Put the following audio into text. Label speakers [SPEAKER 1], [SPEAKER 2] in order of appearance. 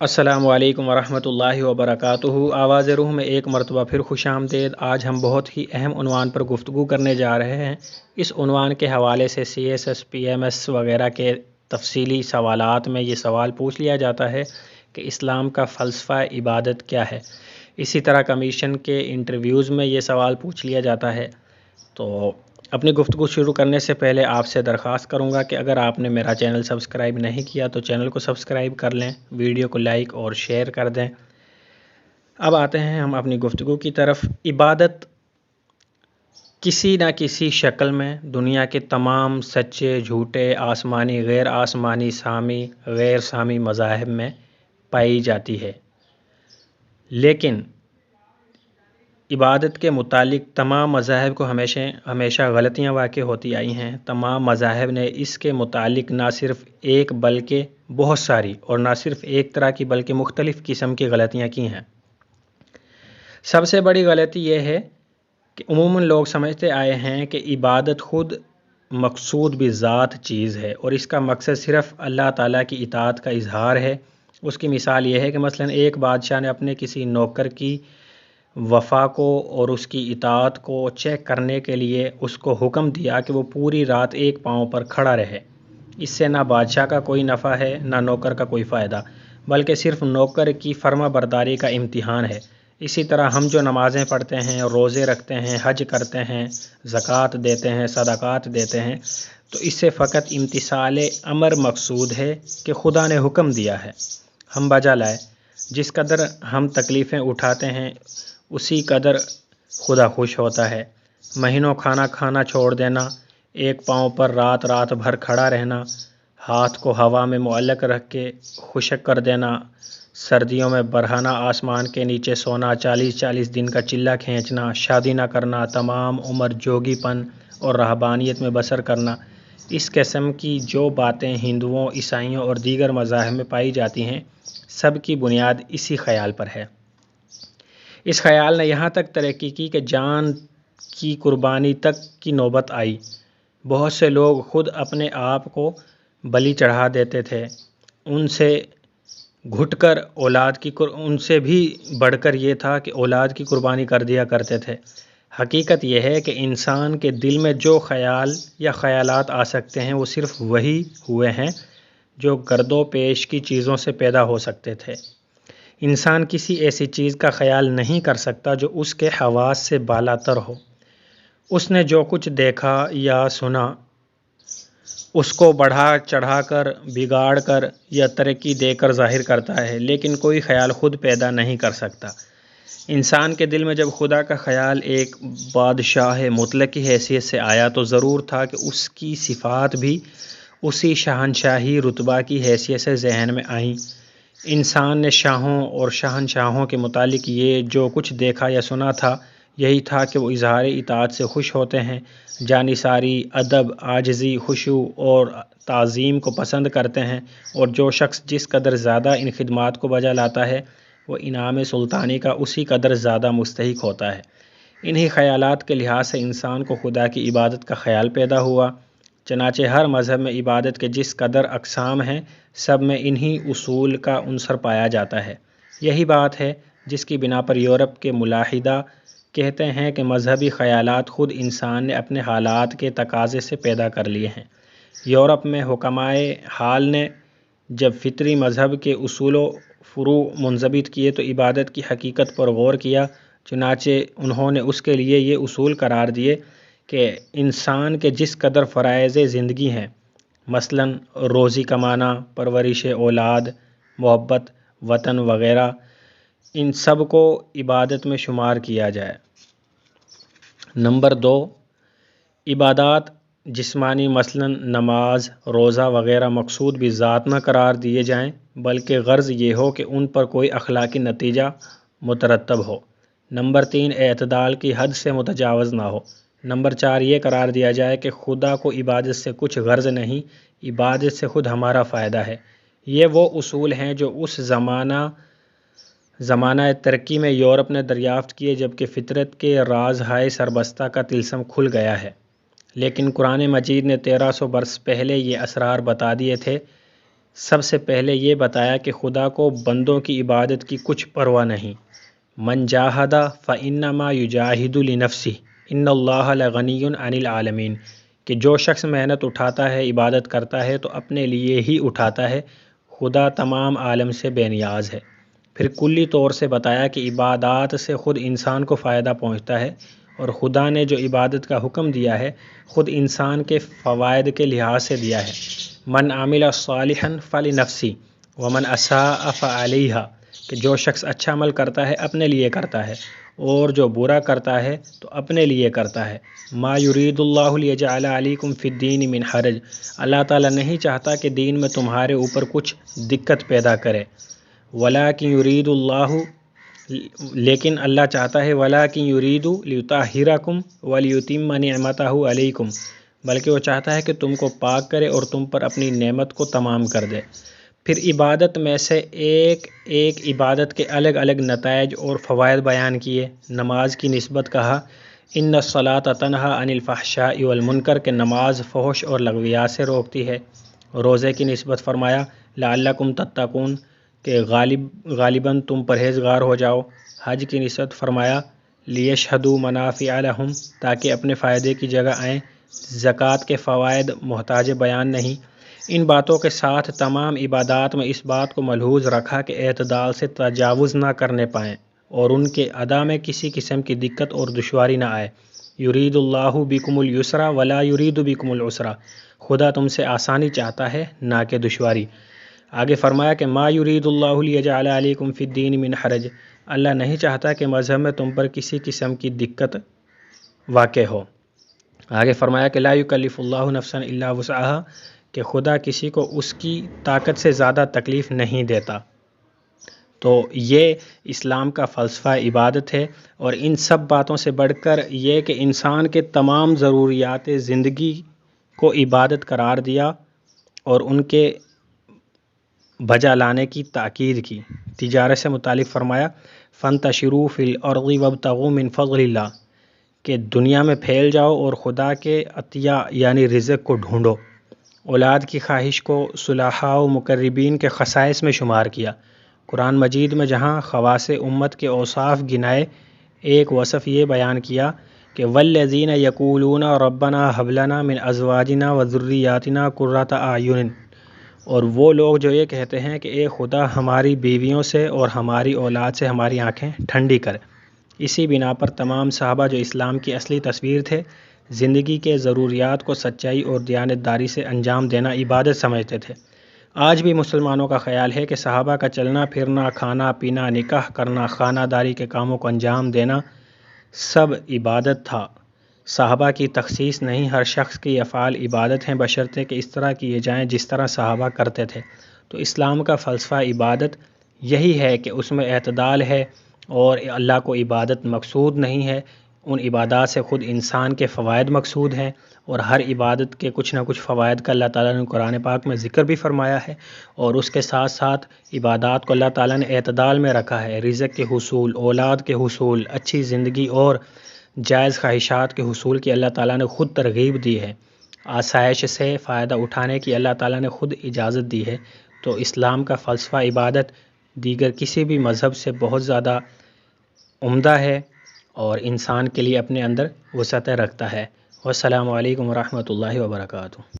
[SPEAKER 1] السلام علیکم ورحمۃ اللہ وبرکاتہ۔ آواز روح میں ایک مرتبہ پھر خوش آمدید۔ آج ہم بہت ہی اہم عنوان پر گفتگو کرنے جا رہے ہیں۔ اس عنوان کے حوالے سے CSS PMS وغیرہ کے تفصیلی سوالات میں یہ سوال پوچھ لیا جاتا ہے کہ اسلام کا فلسفہ عبادت کیا ہے۔ اسی طرح کمیشن کے انٹرویوز میں یہ سوال پوچھ لیا جاتا ہے۔ تو اپنی گفتگو شروع کرنے سے پہلے آپ سے درخواست کروں گا کہ اگر آپ نے میرا چینل سبسکرائب نہیں کیا تو چینل کو سبسکرائب کر لیں، ویڈیو کو لائک اور شیئر کر دیں۔ اب آتے ہیں ہم اپنی گفتگو کی طرف۔ عبادت کسی نہ کسی شکل میں دنیا کے تمام سچے، جھوٹے، آسمانی، غیر آسمانی، سامی، غیر سامی مذاہب میں پائی جاتی ہے، لیکن عبادت کے متعلق تمام مذاہب کو ہمیشہ غلطیاں واقع ہوتی آئی ہیں۔ تمام مذاہب نے اس کے متعلق نہ صرف ایک بلکہ بہت ساری، اور نہ صرف ایک طرح کی بلکہ مختلف قسم کی غلطیاں کی ہیں۔ سب سے بڑی غلطی یہ ہے کہ عموماً لوگ سمجھتے آئے ہیں کہ عبادت خود مقصود بذات چیز ہے اور اس کا مقصد صرف اللہ تعالیٰ کی اطاعت کا اظہار ہے۔ اس کی مثال یہ ہے کہ مثلاً ایک بادشاہ نے اپنے کسی نوکر کی وفا کو اور اس کی اطاعت کو چیک کرنے کے لیے اس کو حکم دیا کہ وہ پوری رات ایک پاؤں پر کھڑا رہے۔ اس سے نہ بادشاہ کا کوئی نفع ہے نہ نوکر کا کوئی فائدہ، بلکہ صرف نوکر کی فرما برداری کا امتحان ہے۔ اسی طرح ہم جو نمازیں پڑھتے ہیں، روزے رکھتے ہیں، حج کرتے ہیں، زکوٰۃ دیتے ہیں، صدقات دیتے ہیں، تو اس سے فقط امتثال امر مقصود ہے کہ خدا نے حکم دیا ہے، ہم بجا لائیں۔ جس قدر ہم تکلیفیں اٹھاتے ہیں اسی قدر خدا خوش ہوتا ہے۔ مہینوں کھانا کھانا چھوڑ دینا، ایک پاؤں پر رات بھر کھڑا رہنا، ہاتھ کو ہوا میں معلق رکھ کے خشک کر دینا، سردیوں میں برہنہ آسمان کے نیچے سونا، 40 دن کا چلہ کھینچنا، شادی نہ کرنا، تمام عمر جوگی پن اور رہبانیت میں بسر کرنا، اس قسم کی جو باتیں ہندوؤں، عیسائیوں اور دیگر مذاہب میں پائی جاتی ہیں، سب کی بنیاد اسی خیال پر ہے۔ اس خیال نے یہاں تک ترقی کی کہ جان کی قربانی تک کی نوبت آئی۔ بہت سے لوگ خود اپنے آپ کو بلی چڑھا دیتے تھے، ان سے بھی بڑھ کر یہ تھا کہ اولاد کی قربانی کر دیا کرتے تھے۔ حقیقت یہ ہے کہ انسان کے دل میں جو خیال یا خیالات آ سکتے ہیں وہ صرف وہی ہوئے ہیں جو گرد و پیش کی چیزوں سے پیدا ہو سکتے تھے۔ انسان کسی ایسی چیز کا خیال نہیں کر سکتا جو اس کے حواس سے بالاتر ہو۔ اس نے جو کچھ دیکھا یا سنا اس کو بڑھا چڑھا کر، بگاڑ کر یا ترقی دے کر ظاہر کرتا ہے، لیکن کوئی خیال خود پیدا نہیں کر سکتا۔ انسان کے دل میں جب خدا کا خیال ایک بادشاہ مطلق کی حیثیت سے آیا تو ضرور تھا کہ اس کی صفات بھی اسی شہنشاہی رتبہ کی حیثیت سے ذہن میں آئیں۔ انسان نے شاہوں اور شہنشاہوں کے متعلق یہ جو کچھ دیکھا یا سنا تھا، یہی تھا کہ وہ اظہار اطاعت سے خوش ہوتے ہیں، جانثاری، ادب، عاجزی، خشوع اور تعظیم کو پسند کرتے ہیں، اور جو شخص جس قدر زیادہ ان خدمات کو بجا لاتا ہے وہ انعام سلطانی کا اسی قدر زیادہ مستحق ہوتا ہے۔ انہی خیالات کے لحاظ سے انسان کو خدا کی عبادت کا خیال پیدا ہوا۔ چنانچہ ہر مذہب میں عبادت کے جس قدر اقسام ہیں، سب میں انہی اصول کا عنصر پایا جاتا ہے۔ یہی بات ہے جس کی بنا پر یورپ کے ملاحدہ کہتے ہیں کہ مذہبی خیالات خود انسان نے اپنے حالات کے تقاضے سے پیدا کر لیے ہیں۔ یورپ میں حکمائے حال نے جب فطری مذہب کے اصول و فروع منضبط کیے تو عبادت کی حقیقت پر غور کیا، چنانچہ انہوں نے اس کے لیے یہ اصول قرار دیے کہ انسان کے جس قدر فرائض زندگی ہیں، مثلاً روزی کمانا، پرورش اولاد، محبت وطن وغیرہ، ان سب کو عبادت میں شمار کیا جائے۔ نمبر 2، عبادات جسمانی مثلاً نماز، روزہ وغیرہ مقصود بذات نہ قرار دیے جائیں، بلکہ غرض یہ ہو کہ ان پر کوئی اخلاقی نتیجہ مترتب ہو۔ نمبر 3، اعتدال کی حد سے متجاوز نہ ہو۔ نمبر 4، یہ قرار دیا جائے کہ خدا کو عبادت سے کچھ غرض نہیں، عبادت سے خود ہمارا فائدہ ہے۔ یہ وہ اصول ہیں جو اس زمانہ ترقی میں یورپ نے دریافت کیے جبکہ فطرت کے رازہائے سربستہ کا طلسم کھل گیا ہے، لیکن قرآن مجید نے 1300 برس پہلے یہ اسرار بتا دیے تھے۔ سب سے پہلے یہ بتایا کہ خدا کو بندوں کی عبادت کی کچھ پرواہ نہیں۔ من جاہد فإنما یجاہد لنفسہ ان اللہ لغنی عن العالمین، کہ جو شخص محنت اٹھاتا ہے، عبادت کرتا ہے تو اپنے لیے ہی اٹھاتا ہے، خدا تمام عالم سے بے نیاز ہے۔ پھر کلی طور سے بتایا کہ عبادات سے خود انسان کو فائدہ پہنچتا ہے، اور خدا نے جو عبادت کا حکم دیا ہے خود انسان کے فوائد کے لحاظ سے دیا ہے۔ من عمل صالحا فلنفسہ ومن اساء فعلیہا، کہ جو شخص اچھا عمل کرتا ہے اپنے لیے کرتا ہے، اور جو برا کرتا ہے تو اپنے لیے کرتا ہے۔ ما یرید اللہ لیجعل علیکم فی الدین من حرج، اللہ تعالیٰ نہیں چاہتا کہ دین میں تمہارے اوپر کچھ دقت پیدا کرے۔ ولیکن یرید اللہ، لیکن اللہ چاہتا ہے، ولیکن یرید لیطہرکم ولیتم نعمتہ علیکم، بلکہ وہ چاہتا ہے کہ تم کو پاک کرے اور تم پر اپنی نعمت کو تمام کر دے۔ پھر عبادت میں سے ایک ایک عبادت کے الگ الگ نتائج اور فوائد بیان کیے۔ نماز کی نسبت کہا ان الصلاۃ تنہی عن الفحشاء والمنکر، کہ نماز فحش اور لغویات سے روکتی ہے۔ روزے کی نسبت فرمایا لعلکم تتقون، کہ غالباً تم پرہیزگار ہو جاؤ۔ حج کی نسبت فرمایا لیشہدوا منافع لہم، تاکہ اپنے فائدے کی جگہ آئیں۔ زکوٰۃ کے فوائد محتاج بیان نہیں۔ ان باتوں کے ساتھ تمام عبادات میں اس بات کو ملحوظ رکھا کہ اعتدال سے تجاوز نہ کرنے پائیں اور ان کے ادا میں کسی قسم کی دقت اور دشواری نہ آئے۔ یرید اللہ بکم الیسر ولا یرید بکم العسر، خدا تم سے آسانی چاہتا ہے نہ کہ دشواری۔ آگے فرمایا کہ ما یرید اللہ لیجعل علیکم فی الدین من حرج، اللہ نہیں چاہتا کہ مذہب میں تم پر کسی قسم کی دقت واقع ہو۔ آگے فرمایا کہ لا یکلف اللہ نفسا الا وسعہا، کہ خدا کسی کو اس کی طاقت سے زیادہ تکلیف نہیں دیتا۔ تو یہ اسلام کا فلسفہ عبادت ہے، اور ان سب باتوں سے بڑھ کر یہ کہ انسان کے تمام ضروریات زندگی کو عبادت قرار دیا اور ان کے بجا لانے کی تاکید کی۔ تجارت سے متعلق فرمایا فانتشروا فی الارض وابتغوا من فضل اللہ، کہ دنیا میں پھیل جاؤ اور خدا کے عطیہ یعنی رزق کو ڈھونڈو۔ اولاد کی خواہش کو صلحاء و مقربین کے خصائص میں شمار کیا۔ قرآن مجید میں جہاں خواص امت کے اوصاف گنائے، ایک وصف یہ بیان کیا کہ والذین یقولون ربنا ھب لنا من ازواجنا وذریاتنا قرۃ اعین، اور وہ لوگ جو یہ کہتے ہیں کہ اے خدا ہماری بیویوں سے اور ہماری اولاد سے ہماری آنکھیں ٹھنڈی کر۔ اسی بنا پر تمام صحابہ جو اسلام کی اصلی تصویر تھے، زندگی کے ضروریات کو سچائی اور دیانتداری سے انجام دینا عبادت سمجھتے تھے۔ آج بھی مسلمانوں کا خیال ہے کہ صحابہ کا چلنا پھرنا، کھانا پینا، نکاح کرنا، خانہ داری کے کاموں کو انجام دینا سب عبادت تھا۔ صحابہ کی تخصیص نہیں، ہر شخص کی افعال عبادت ہیں، بشرطے کہ اس طرح کیے جائیں جس طرح صحابہ کرتے تھے۔ تو اسلام کا فلسفہ عبادت یہی ہے کہ اس میں اعتدال ہے، اور اللہ کو عبادت مقصود نہیں ہے، ان عبادات سے خود انسان کے فوائد مقصود ہیں، اور ہر عبادت کے کچھ نہ کچھ فوائد کا اللہ تعالیٰ نے قرآن پاک میں ذکر بھی فرمایا ہے، اور اس کے ساتھ ساتھ عبادات کو اللہ تعالیٰ نے اعتدال میں رکھا ہے۔ رزق کے حصول، اولاد کے حصول، اچھی زندگی اور جائز خواہشات کے حصول کی اللہ تعالیٰ نے خود ترغیب دی ہے۔ آسائش سے فائدہ اٹھانے کی اللہ تعالیٰ نے خود اجازت دی ہے۔ تو اسلام کا فلسفہ عبادت دیگر کسی بھی مذہب سے بہت زیادہ عمدہ ہے، اور انسان کے لیے اپنے اندر وسعت رکھتا ہے۔ والسلام علیکم ورحمۃ اللہ وبرکاتہ۔